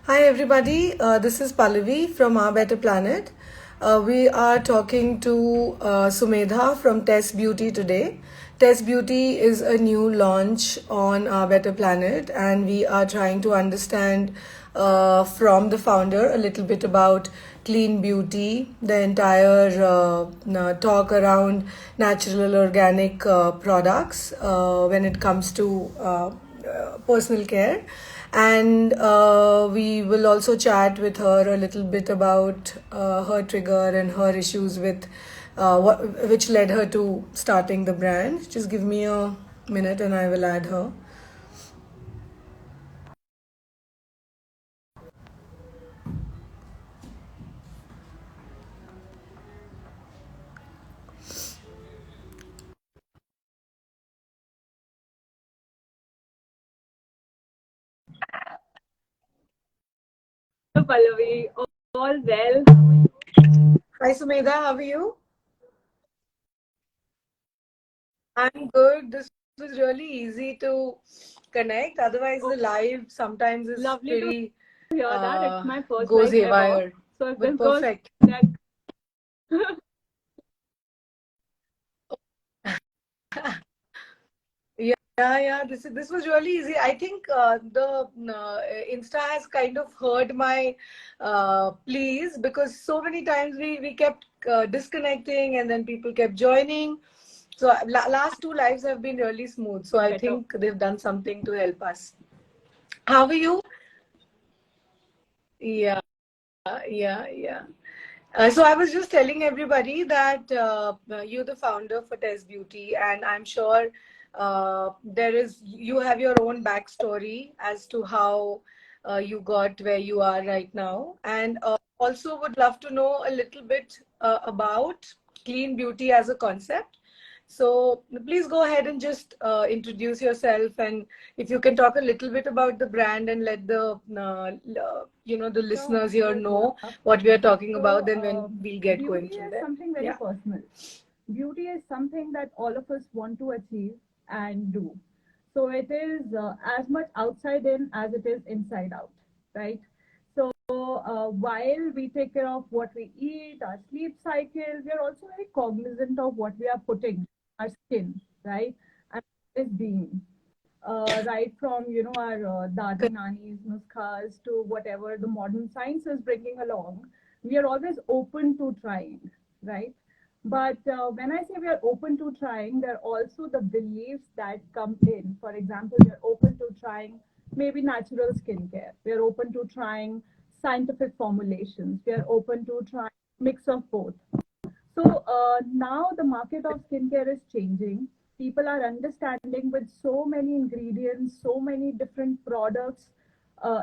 Hi, everybody. This is Pallavi from Our Better Planet. We are talking to Sumedha from Test Beauty today. Test Beauty is a new launch on Our Better Planet, and we are trying to understand from the founder a little bit about clean beauty, the entire talk around natural organic products when it comes to personal care. And we will also chat with her a little bit about her trigger and her issues with which led her to starting the brand. Just give me a minute and I will add her. Hello, Pallavi. All well. Hi Sumedha, how are you? I'm good. This was really easy to connect. Otherwise, the live sometimes is Lovely to pretty hear that. It's my first goes live ever. haywire. So if But this goes perfect. that Yeah. This was really easy. I think the Insta has kind of heard my pleas because so many times we kept disconnecting and then people kept joining. So last two lives have been really smooth. So I better. think they've done something to help us. How are you? Yeah, yeah. So I was just telling everybody that you're the founder for Test Beauty, and I'm sure you have your own backstory as to how you got where you are right now, and also would love to know a little bit about clean beauty as a concept. So please go ahead and just introduce yourself, and if you can talk a little bit about the brand and let the the listeners here know what we are talking about, then when we'll get going Beauty from is there. something very Yeah. personal. Beauty is something that all of us want to achieve and do. So it is as much outside in as it is inside out, right? So while we take care of what we eat, our sleep cycle, we are also very cognizant of what we are putting our skin, right? And is being right from our dadi nanis nuskhas to whatever the modern science is bringing along. We are always open to trying, right? But when I say we are open to trying, there are also the beliefs that come in. For example, we are open to trying maybe natural skincare. We are open to trying scientific formulations. We are open to trying mix of both. So now the market of skincare is changing. People are understanding with so many ingredients, so many different products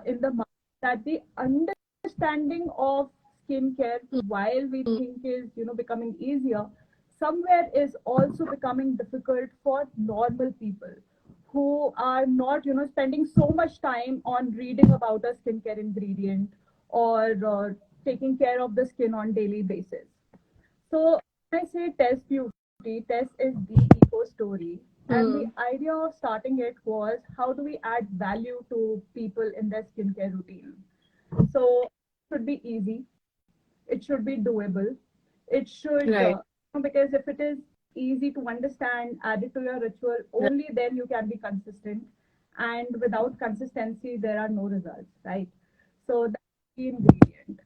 in the market that the understanding of skincare, while we think is becoming easier, somewhere is also becoming difficult for normal people who are not spending so much time on reading about a skincare ingredient or taking care of the skin on daily basis. So when I say Test Beauty, Test is the eco story. And the Mm. idea of starting it was how do we add value to people in their skincare routine? So it should be easy, it should be doable, it should, Right. because if it is easy to understand, add it to your ritual, Right. only then you can be consistent. And without consistency, there are no results, right? So that's the ingredient.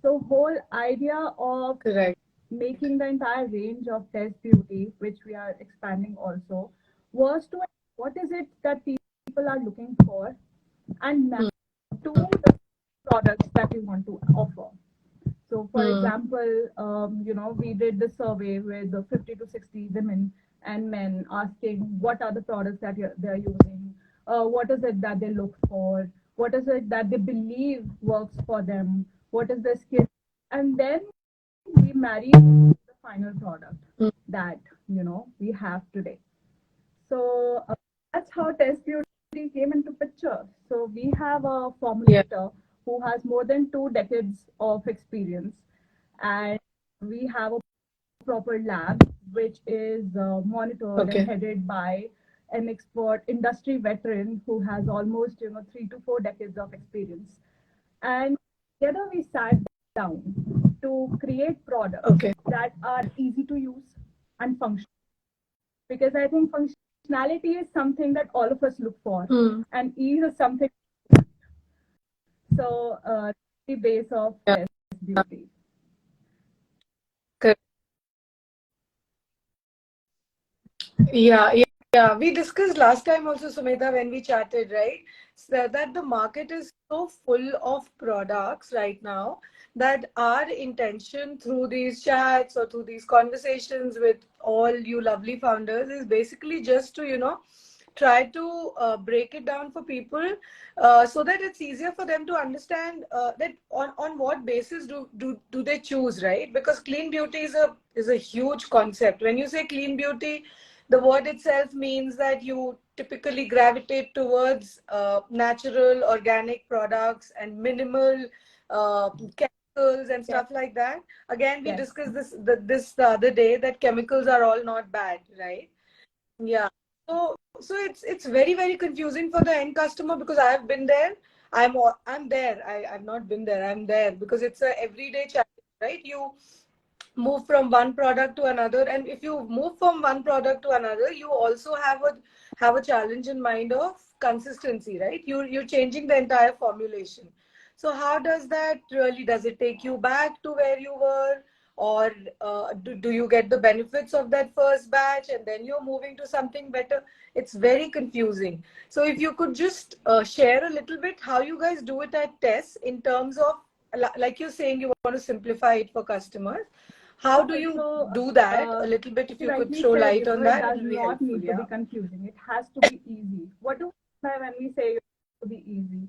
So whole idea of Correct. making the entire range of Test Beauty, which we are expanding also, was to what is it that people are looking for and match to the products that we want to offer. So, for Mm. example, we did the survey with the 50 to 60 women and men asking what are the products that they're using, what is it that they look for, what is it that they believe works for them, what is their skin, and then we marry the final product Mm. that we have today. So that's how Test Beauty came into picture. So we have a Yeah. formulator who has more than 2 decades of experience, and we have a proper lab which is monitored and Okay. headed by an expert industry veteran who has almost 3 to 4 decades of experience. And together we sat down to create products Okay. that are easy to use and functional. Because I think functionality is something that all of us look for, and ease is something. So, the base of Yeah. Test Beauty. Correct. Yeah, yeah, yeah. We discussed last time also, Sumedha, when we chatted, right? So that the market is so full of products right now that our intention through these chats or through these conversations with all you lovely founders is basically just to, try to break it down for people so that it's easier for them to understand that on what basis do they choose, right? Because clean beauty is a huge concept. When you say clean beauty, the word itself means that you typically gravitate towards natural, organic products and minimal chemicals and stuff like that. Again, we Yes. discussed this the other day that chemicals are all not bad, right? Yeah. So it's very very confusing for the end customer because I've been there. I'm there. I've not been there. I'm there because it's a everyday challenge, right? You move from one product to another, and if you move from one product to another, you also have a challenge in mind of consistency, right? You're changing the entire formulation. So how does it take you back to where you were, or do you get the benefits of that first batch and then you're moving to something better? It's very confusing. So if you could just share a little bit how you guys do it at Tess in terms of, like you're saying, you want to simplify it for customers. How do you do that a little bit? If you could Rightly throw said, light on it that, does it'll be not helpful. need to Yeah. be confusing. It has to be easy. What do we mean when we say it to be easy?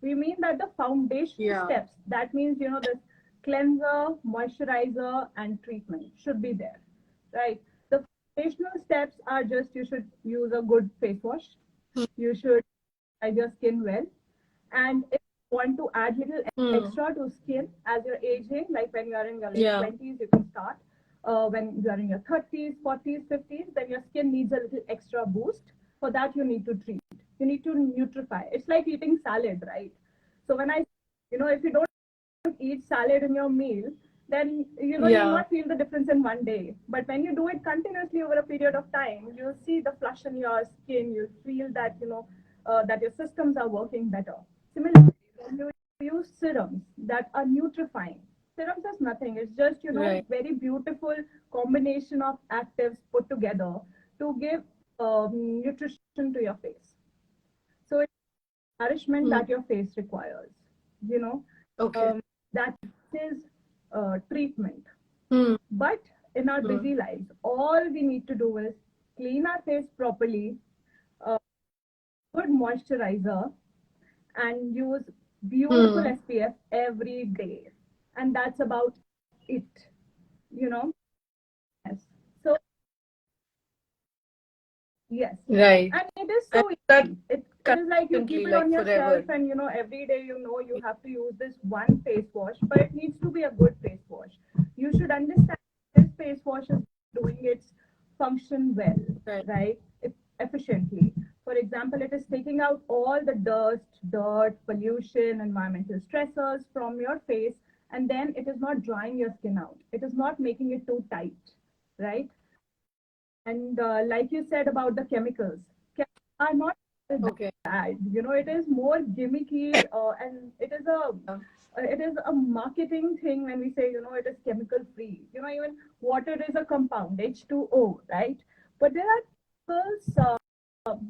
We mean that the foundational Yeah. steps, that means, this cleanser, moisturizer, and treatment should be there, right? The foundational steps are just you should use a good face wash, you should moisturize your skin well, and if you want to add little Hmm. extra to skin as you're aging, like when you are in your late Yeah. 20s, you can start. When you are in your 30s, 40s, 50s, then your skin needs a little extra boost. For that, you need to treat. You need to nutrify. It's like eating salad, right? So when if you don't eat salad in your meal, then you'll Yeah. not feel the difference in one day. But when you do it continuously over a period of time, you'll see the flush in your skin. You'll feel that that your systems are working better. Similarly, when you use serums that are nutrifying, serums is nothing. It's just Right. very beautiful combination of actives put together to give nutrition to your face. So it's nourishment Hmm. that your face requires. You know, Okay. that is treatment. Hmm. But in our Hmm. busy lives, all we need to do is clean our face properly, uh, good moisturizer, and use beautiful Hmm. SPF every day. And that's about it, you know? Yes. So, yes. Right. And it is And so that easy. It is like you keep constantly, it on like your shelf, forever. and every day you have to use this one face wash, but it needs to be a good face wash. You should understand this face wash is doing its function well, Right. right? Efficiently. For example, it is taking out all the dust, dirt, pollution, environmental stressors from your face, and then it is not drying your skin out. It is not making it too tight, right? And like you said about the chemicals, chemicals are not Okay. bad. It is more gimmicky, and it is a marketing thing when we say it is chemical free. Even water is a compound H2O, right? But there are chemicals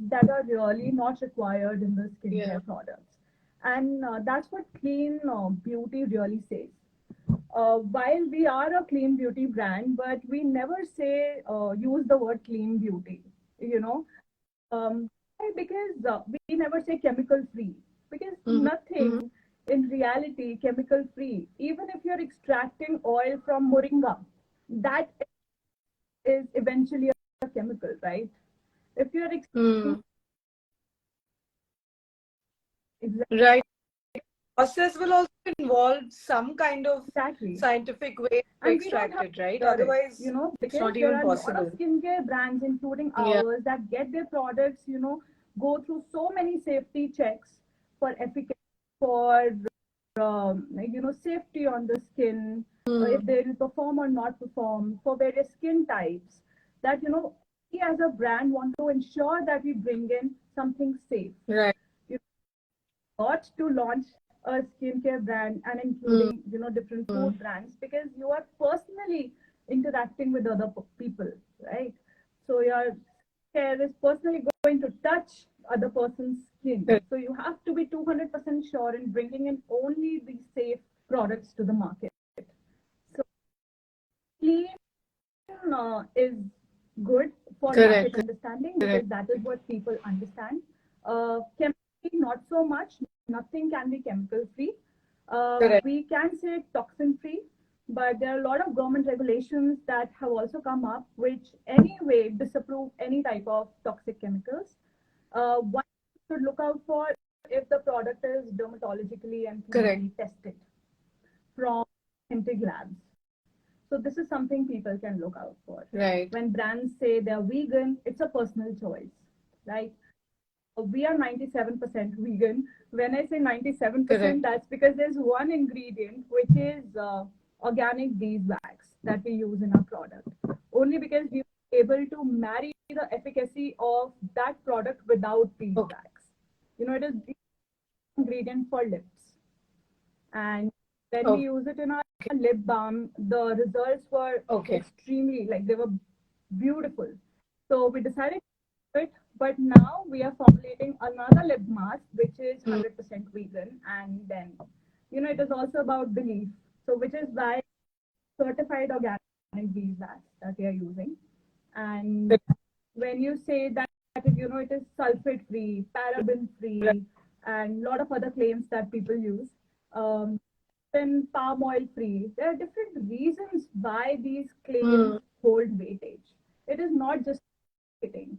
that are really not required in the Yeah. skincare products, and that's what clean beauty really says. While we are a clean beauty brand, but we never say use the word clean beauty. You know, why? Because we never say chemical free, because Mm-hmm. Mm-hmm. nothing in reality chemical free. Even if you're extracting oil from moringa, that is eventually a chemical, right? If you're extracting Mm. exactly, Right. Process will also involve some kind of exactly. scientific way to And we don't extract have it, right? to it, Otherwise, it's because not there even are a lot of possible. skincare brands, including Yeah. ours, that get their products, go through so many safety checks for efficacy, for safety on the skin, if Hmm. they will perform or not perform for various skin types. That we as a brand want to ensure that we bring in something safe. Right. You got to launch a skincare brand and Hmm. including different food brands because you are personally interacting with other people, right? So your care is personally going to touch other person's skin. Correct. So you have to be 200% sure in bringing in only the safe products to the market. So clean is good for market Correct. understanding because Correct. that is what people understand. Chemical, not so much. Nothing can be chemical free. Correct. We can say toxin free, but there are a lot of government regulations that have also come up which anyway disapprove any type of toxic chemicals. One should look out for if the product is dermatologically and Correct. clinically tested from authentic labs. So this is something people can look out for. Right. When brands say they're vegan, it's a personal choice, right? We are 97% vegan. When I say 97%, Correct. that's because there's one ingredient which is organic beeswax that we use in our product. Only because we are able to marry the efficacy of that product without Okay. beeswax. It is the ingredient for lips. And when we Okay. use it in our lip balm, the results were Okay. extremely, like, they were beautiful. So we decided to do it, but now we are formulating another lip mask which is Hmm. 100% vegan. And then, it is also about belief. So, which is why certified organic beeswax that we are using. And when you say that, it is sulfate free, paraben Right. free, and a lot of other claims that people use. Um, then palm oil free. There are different reasons why these claims Hmm. hold weightage. It is not just marketing.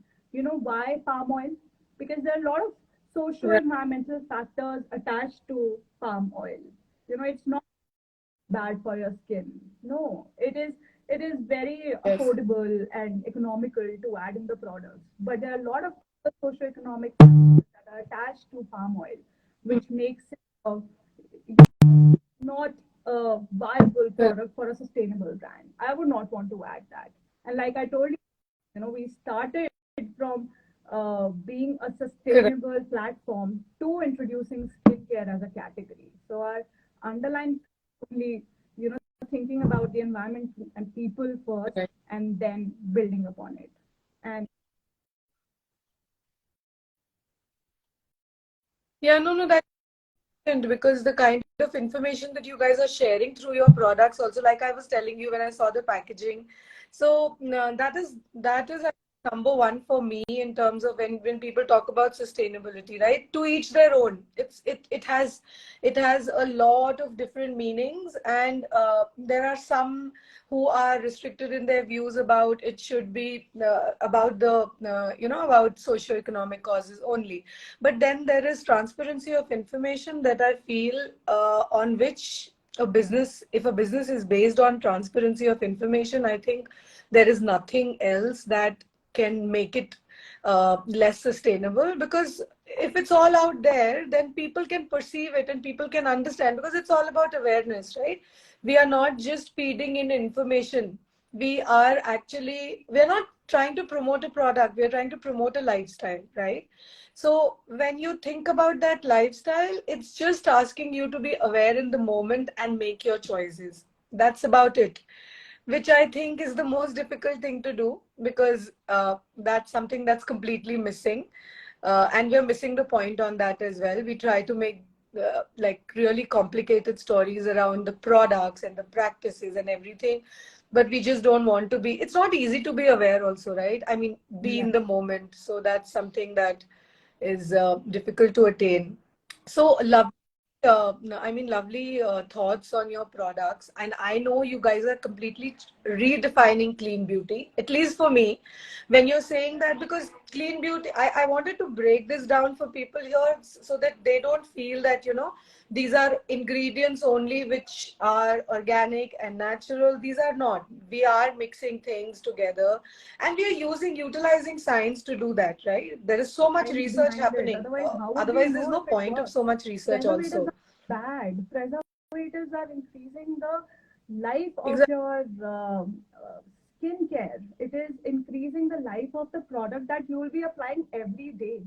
Why palm oil? Because there are a lot of Right. socio-environmental factors attached to palm oil. It's not bad for your skin. No, it is very Yes. affordable and economical to add in the products. But there are a lot of socioeconomic factors that are attached to palm oil, Hmm. which makes it not a viable Correct. product for a sustainable brand. I would not want to add that. And like I told you, we started from being a Correct. sustainable platform to introducing skincare as a category. So our underlying only, thinking about the environment and people first, Correct. and then building upon it. And Yeah, no, no, that's important because the kind of information that you guys are sharing through your products, also, like I was telling you when I saw the packaging. So that is number one for me in terms of when people talk about sustainability, right? To each their own. It has a lot of different meanings, and there are some who are restricted in their views about it should be about the about socioeconomic causes only. But then there is transparency of information that I feel on which if a business is based on transparency of information, I think there is nothing else that can make it less sustainable, because if it's all out there, then people can perceive it and people can understand, because it's all about awareness, right? We are not just feeding in information. We're not trying to promote a product, we're trying to promote a lifestyle, right? So when you think about that lifestyle, it's just asking you to be aware in the moment and make your choices. That's about it, which I think is the most difficult thing to do, because that's something that's completely missing. And we're missing the point on that as well. We try to make like really complicated stories around the products and the practices and everything, but we just don't want to be. It's not easy to be aware, also, right? I mean, be yeah, in the moment. So that's something that is difficult to attain. So love. Lovely thoughts on your products. And I know you guys are completely redefining clean beauty, at least for me, when you're saying that, because clean beauty, I wanted to break this down for people here so that they don't feel that, these are ingredients only which are organic and natural. These are not. We are mixing things together, and we are utilizing science to do that, right? There is so much science research behind it. happening. Otherwise, how would we Otherwise, there's know no if it point of works? so much research Generally, it is also. bad. Preservatives are increasing the life of Exactly. your skincare. It is increasing the life of the product that you will be applying every day,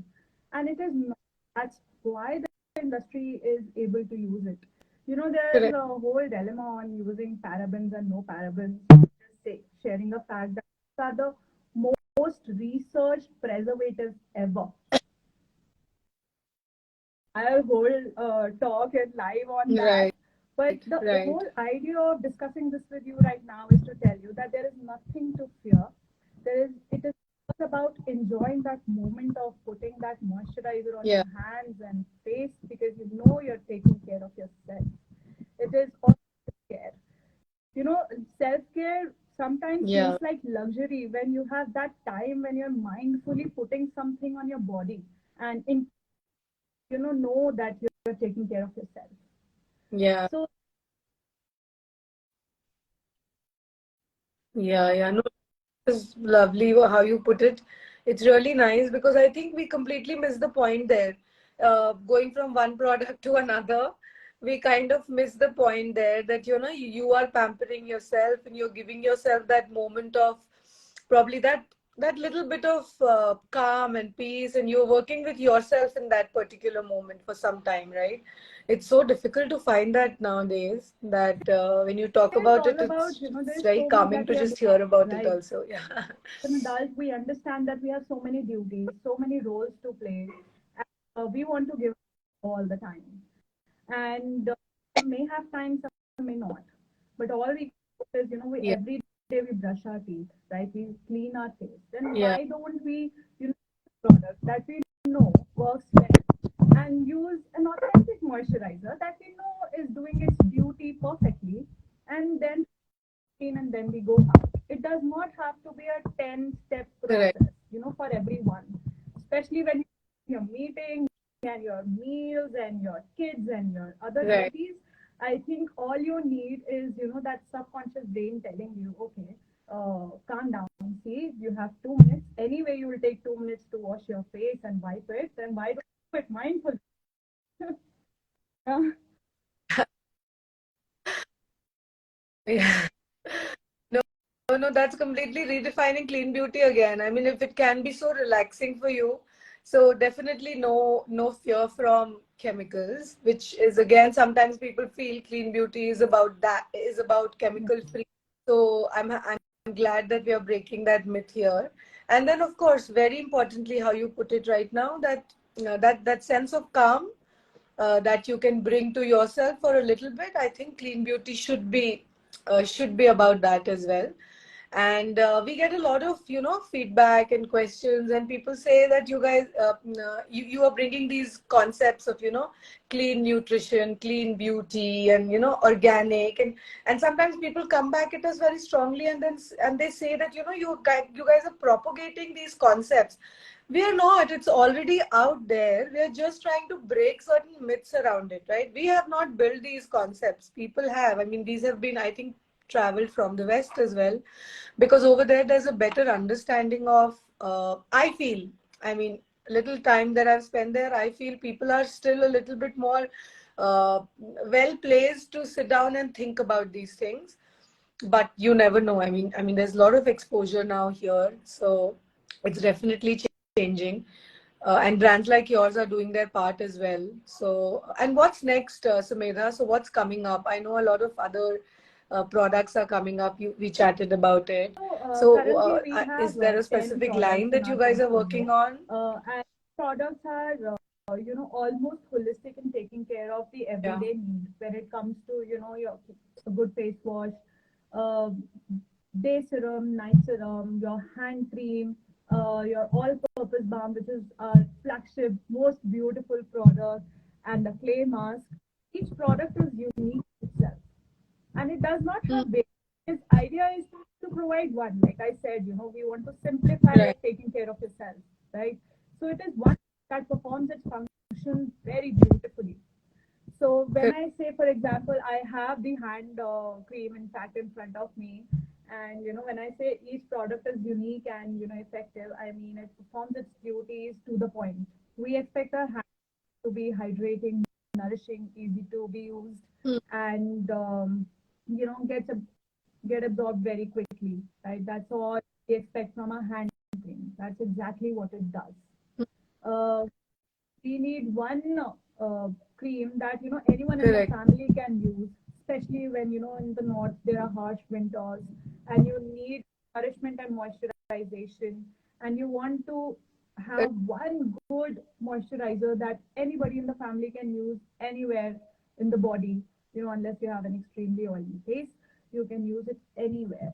and it is not. That's why the industry is able to use it. You know, there's Correct. a whole dilemma on using parabens and no parabens. Just say, sharing a fact that these are the most researched preservatives ever. Our whole talk is live on that. Right. But the Right. whole idea of discussing this with you right now is to tell you that there is nothing to fear. It is about enjoying that moment of putting that moisturizer on Yeah. your hands and face because you know you're taking care of yourself. It is all care. You know, self care sometimes feels Yeah. like luxury when you have that time when you're mindfully putting something on your body and in know that you're taking care of yourself. Yeah. So Yeah. Yeah. No, is lovely how you put it. It's really nice because I think we completely missed the point there. Going from one product to another, we kind of miss the point there that you are pampering yourself and you're giving yourself that moment of probably that little bit of calm and peace, and you're working with yourself in that particular moment for some time, right? It's so difficult to find that nowadays that when you talk it's about all it, about, it's there's very so much calming that to we are just doing, hear about it right? also. Yeah. As an adult, we understand that we have so many duties, so many roles to play, and we want to give all the time. And some may have time, some may not. But all we do is, we Yeah. every day we brush our teeth, right? We clean our face. Then Yeah. why don't we, product that we know works well and use an authentic moisturizer that we know is doing its duty perfectly, and then clean and then we go out. It does not have to be a 10-step Correct. process, for everyone, especially when you're meeting and your meals and your kids and your other Right. duties. I think all you need is, that subconscious brain telling you, okay, calm down. See, you have 2 minutes. Anyway, you will take 2 minutes to wash your face and wipe it. Then why don't you do it mindful? Yeah. No, no, that's completely redefining clean beauty again. I mean, if it can be so relaxing for you, so definitely no fear from chemicals, which is again sometimes people feel clean beauty is about chemical free. So I'm glad that we are breaking that myth here. And then of course, very importantly, how you put it right now, that that sense of calm that you can bring to yourself for a little bit. I think clean beauty should be about that as well. And we get a lot of feedback and questions, and people say that you guys you are bringing these concepts of clean nutrition, clean beauty, and organic, and sometimes people come back at us very strongly, and they say that you guys are propagating these concepts. We are not. It's already out there. We are just trying to break certain myths around it, right? We have not built these concepts. People have. I mean, these have been, I think, traveled from the West as well, because over there there's a better understanding of. I feel. I mean, little time that I've spent there, I feel people are still a little bit more well placed to sit down and think about these things. But you never know. I mean, there's a lot of exposure now here, so it's definitely changing. And brands like yours are doing their part as well. So, and what's next, Sumedha? So, what's coming up? I know a lot of other products are coming up. We chatted about it. So So, currently we is have there a 10 specific line products in that you our guys are portfolio. working on? And products are, almost holistic in taking care of the Yeah. everyday needs when it comes to, your a good face wash, uh, day serum, night serum, your hand cream, your all-purpose balm, which is our flagship, most beautiful product, and the clay mask. Each product is unique itself, and it does not Mm, have base. His idea is to provide one. Like I said, we want to simplify right. taking care of yourself, right? So it is one that performs its function very beautifully. So when I say, for example, I have the hand cream, in fact, in front of me, and when I say each product is unique and effective, I mean it performs its duties to the point. We expect our hand to be hydrating, nourishing, easy to be used, Mm. and get absorbed very quickly. Right? That's all we expect from a hand cream. That's exactly what it does. Uh, we need one uh, cream that anyone in the Correct. family can use, especially when in the north there are harsh winters and you need nourishment and moisturization, and you want to have one good moisturizer that anybody in the family can use anywhere in the body. Unless you have an extremely oily face, you can use it anywhere.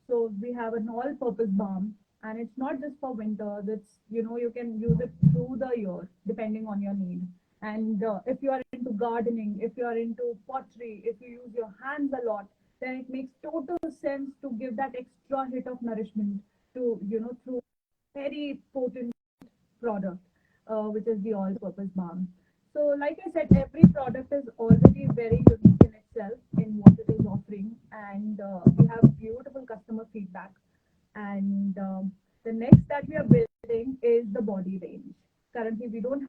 So we have an all-purpose balm, and it's not just for winters. It's you can use it through the year depending on your need. And if you are into gardening, if you are into pottery, if you use your hands a lot, then it makes total sense to give that extra hit of nourishment to through very potent product, which is the all-purpose balm. So, like I said, every product is already very unique in itself in what it is offering, and we have beautiful customer feedback. And the next that we are building is the body range. Currently, we don't have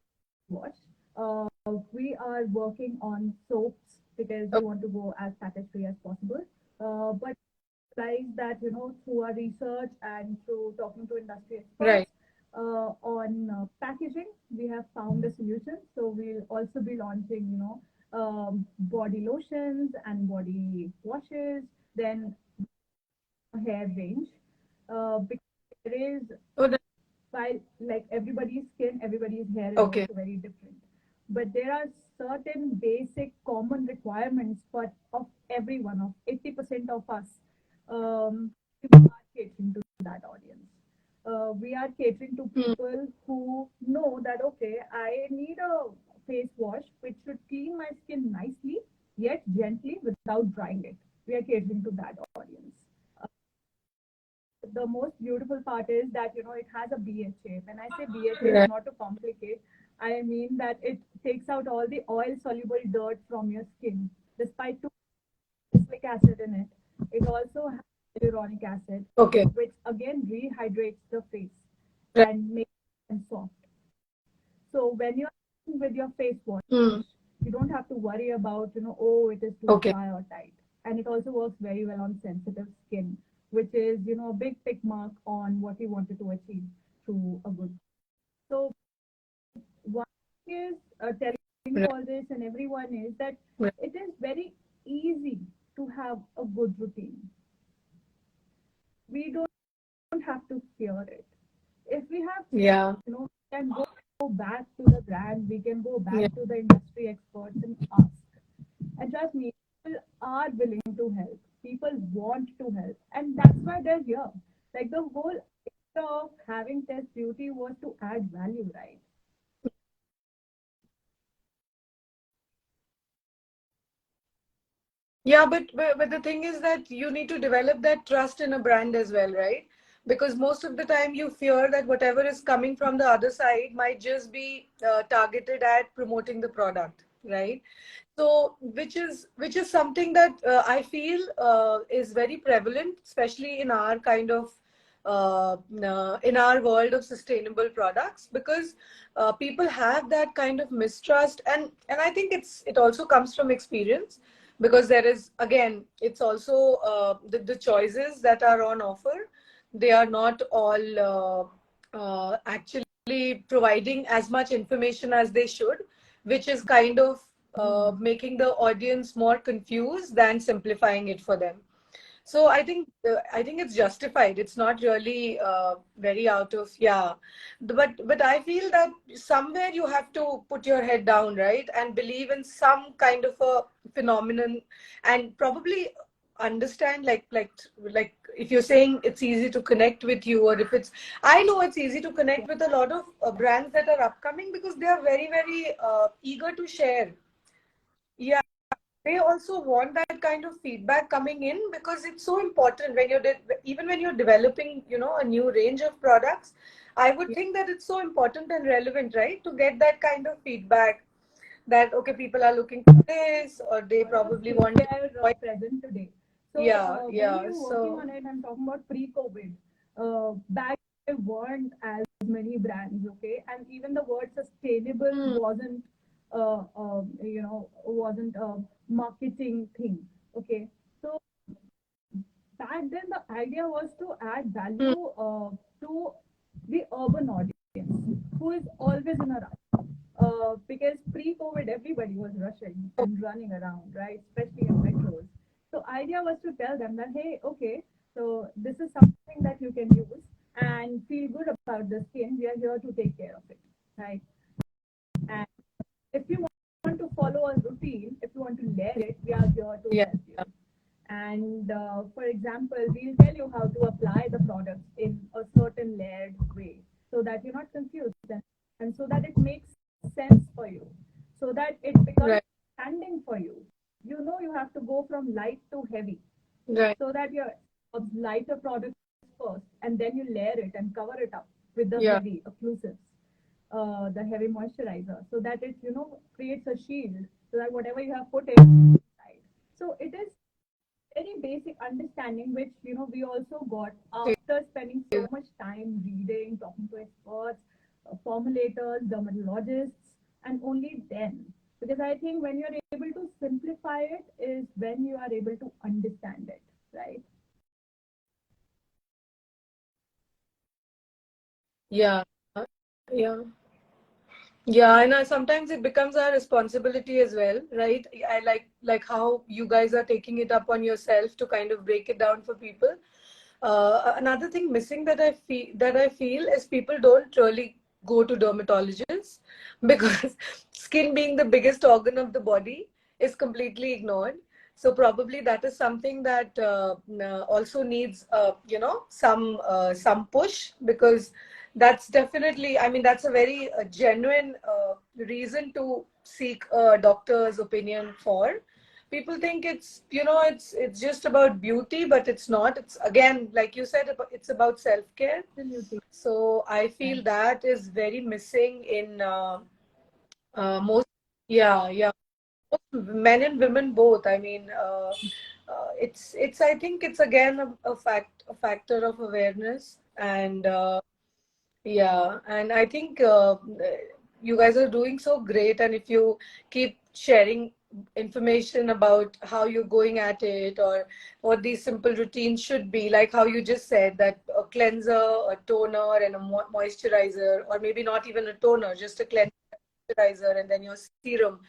wash. We are working on soaps because we want to go as package free as possible. But realize that through our research and through talking to industry experts Right. on packaging, we have found a solution. So we'll also be launching body lotions and body washes, then hair range, because there is, Oh, that, while like everybody's skin, everybody's hair is okay. also very different, but there are certain basic common requirements for of everyone, of 80% of us. We are catering to that audience. We are catering to Mm. people who know that okay, I need a face wash which should clean my skin nicely yet gently without drying it. We are catering to that audience. The most beautiful part is that it has a BHA. When I say BHA, it's Right. not to complicate. I mean that it takes out all the oil soluble dirt from your skin. Despite too much salicylic acid in it, it also has hyaluronic acid, Okay. which again rehydrates the face Right. and makes it soft. So when you're with your face wash, Mm. you don't have to worry about oh, it is too Okay. dry or tight. And it also works very well on sensitive skin, which is a big tick mark on what we wanted to achieve through a good. So one is telling you Right. all this and everyone is that Right. it is very easy to have a good routine. We don't have to fear it. If we have fear, Yeah. we can go back to the brand, we can go back Yeah. to the industry experts and ask. And trust me, people are willing to help. People want to help. And that's why they're here. Like the whole idea of having Test Beauty was to add value, right? Yeah, but the thing is that you need to develop that trust in a brand as well, right? Because most of the time you fear that whatever is coming from the other side might just be targeted at promoting the product, right? So which is something that I feel is very prevalent, especially in our kind of in our world of sustainable products, because people have that kind of mistrust, and I think it also comes from experience, because there is, again, it's also the choices that are on offer, they are not all actually providing as much information as they should, which is kind of making the audience more confused than simplifying it for them. So I think it's justified. It's not really very out of, yeah. But I feel that somewhere you have to put your head down, right, and believe in some kind of a phenomenon, and probably understand, like if you're saying it's easy to connect with you, or if it's, I know it's easy to connect with a lot of brands that are upcoming, because they are very very eager to share. Yeah, they also want that kind of feedback coming in, because it's so important when even when you're developing a new range of products. I would Yeah. think that it's so important and relevant, right, to get that kind of feedback, that okay, people are looking for this, or they Lot of probably want to skincare avoid. present today. So Yeah, when yeah. we were working So on it, I'm talking about pre-COVID. Back there weren't as many brands, okay, and even the word sustainable hmm, wasn't wasn't a marketing thing. Okay, so back then the idea was to add Hmm. value to the urban audience who is always in a rush. Because pre-COVID, everybody was rushing and running around, right? Especially in metros. So idea was to tell them that, hey, okay, so this is something that you can use and feel good about the skin. We are here to take care of it, right? And if you want to follow a routine, if you want to layer it, we are here to Yeah. help you. And for example, we'll tell you how to apply the product in a certain layered way so that you're not confused and so that it makes sense for you, so that it becomes Right. standing for you. You know, you have to go from light to heavy Right. so that your lighter product first and then you layer it and cover it up with the Yeah. heavy occlusives, the heavy moisturizer, so that it creates a shield so that whatever you have put inside. So it is very basic understanding, which we also got It after spending is. so much time reading, talking to experts, formulators, dermatologists, and only then. Because I think when you're able to simplify it is when you are able to understand it, right? Yeah. Yeah. Yeah, and sometimes it becomes our responsibility as well, right? I like how you guys are taking it up on yourself to kind of break it down for people. Another thing missing that I feel is people don't really go to dermatologists because skin being the biggest organ of the body is completely ignored. So probably that is something that also needs some push, because that's definitely, I mean, that's a very genuine reason to seek a doctor's opinion for. People think it's just about beauty, but it's not. It's, again, like you said, it's about self-care. Absolutely. So I Yeah. feel that is very missing in most, yeah, yeah, men and women both. I mean, it's I think it's again a factor of awareness. And yeah, and I think you guys are doing so great. And if you keep sharing information about how you're going at it, or what these simple routines should be, like how you just said, that a cleanser, a toner, and a moisturizer, or maybe not even a toner, just a cleanser, moisturizer, and then your serum.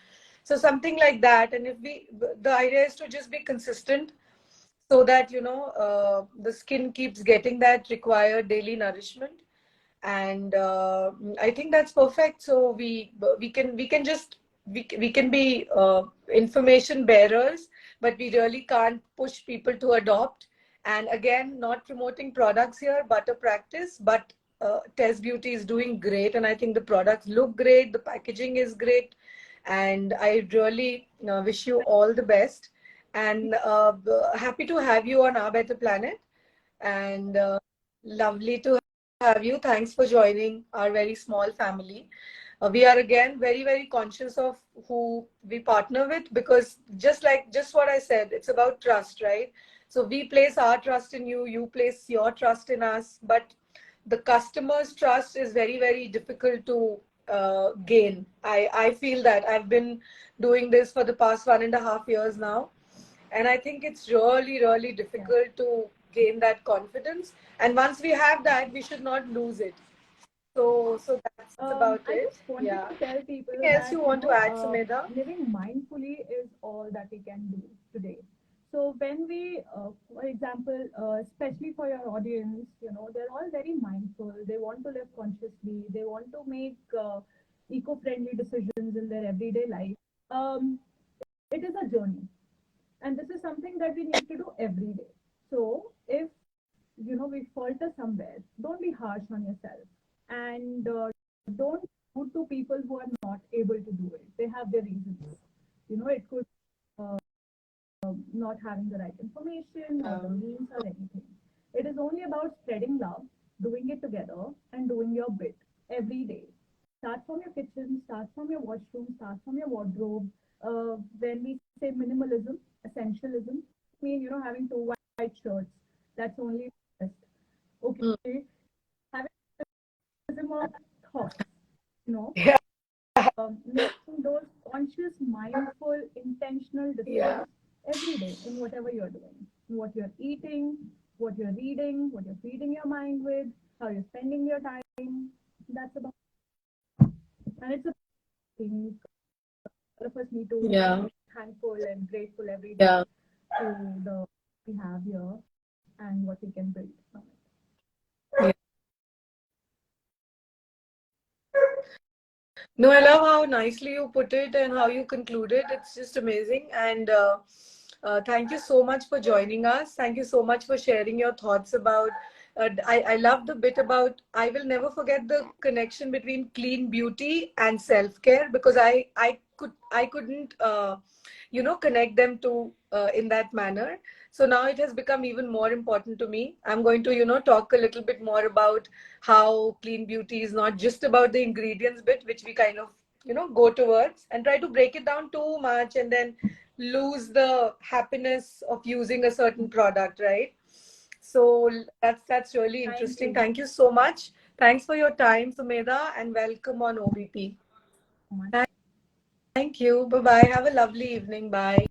So something like that. And if the idea is to just be consistent, so that the skin keeps getting that required daily nourishment. And I think that's perfect. So we can just we can be information bearers, but we really can't push people to adopt. And again, not promoting products here, but a practice. But Test Beauty is doing great, and I think the products look great, the packaging is great, and I really wish you all the best. And happy to have you on Our Better Planet. And lovely to have you. Thanks for joining our very small family. We are again very, very conscious of who we partner with, because just what I said, it's about trust, right? So we place our trust in you, you place your trust in us, but the customer's trust is very, very difficult to gain. I feel that I've been doing this for the past 1.5 years now, and I think it's really, really Yeah. difficult to gain that confidence. And once we have that, we should not lose it. So that's about I it. just wanted Yeah. to tell people Anything else that, you want to add, Sumedha? living mindfully is all that we can do today. So when we, for example, especially for your audience, they're all very mindful. They want to live consciously. They want to make eco-friendly decisions in their everyday life. Um, it is a journey, and this is something that we need to do every day. So if we falter somewhere, don't be harsh on yourself, and don't go to people who are not able to do it. They have their reasons. It could uh, not having the right information or the means or anything. It is only about spreading love, doing it together, and doing your bit every day. Start from your kitchen, start from your washroom, start from your wardrobe. When we say minimalism, essentialism, I mean, having two white shirts, that's only best. Mm. Okay, having minimalism of thoughts, you know, Yeah, making those conscious, mindful, intentional Yeah. decisions every day in whatever you're doing, in what you're eating, what you're reading, what you're feeding your mind with, how you're spending your time. That's about, and it's a thing. All of us need to Yeah. be thankful and grateful every day Yeah. to the we have here and what we can build from it. Yeah. No, I love how nicely you put it and how you concluded. It's just amazing. And thank you so much for joining us. Thank you so much for sharing your thoughts about. I love the bit about. I will never forget the connection between clean beauty and self care, because I couldn't connect them to in that manner. So now it has become even more important to me. I'm going to talk a little bit more about how clean beauty is not just about the ingredients bit, which we kind of go towards and try to break it down too much and then lose the happiness of using a certain product, right? So that's really Thank interesting. you Thank you so much. Thanks for your time, Sumedha, and welcome on OBP. so much. Thank you. Bye bye. Have a lovely evening. Bye.